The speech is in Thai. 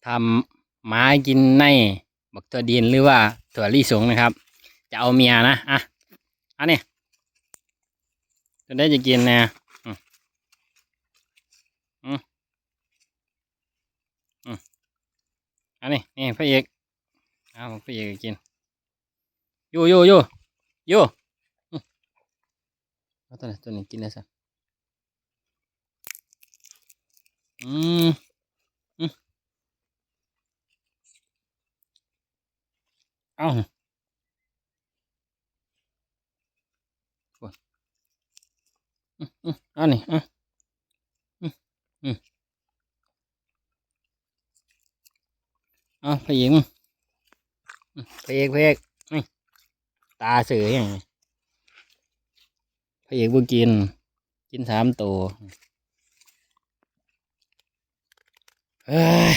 ทำหมากินในบักถั่วดินหรือว่าถั่วลิสงนะครับ จะเอาเมียนะอันนี้จะได้จะกินนะอืมอืมอืมอันนี้นี่พระเอกเอาพระเอกกินอยู่อืมเอาตัวนี้กินเลยสิอืมอืมเอาอันนี้อืมอืมเอาพระเอกพระเอกนี่ตาเสืออย่างนี้พระเอกบ่กิน3 ตัวเฮ้ย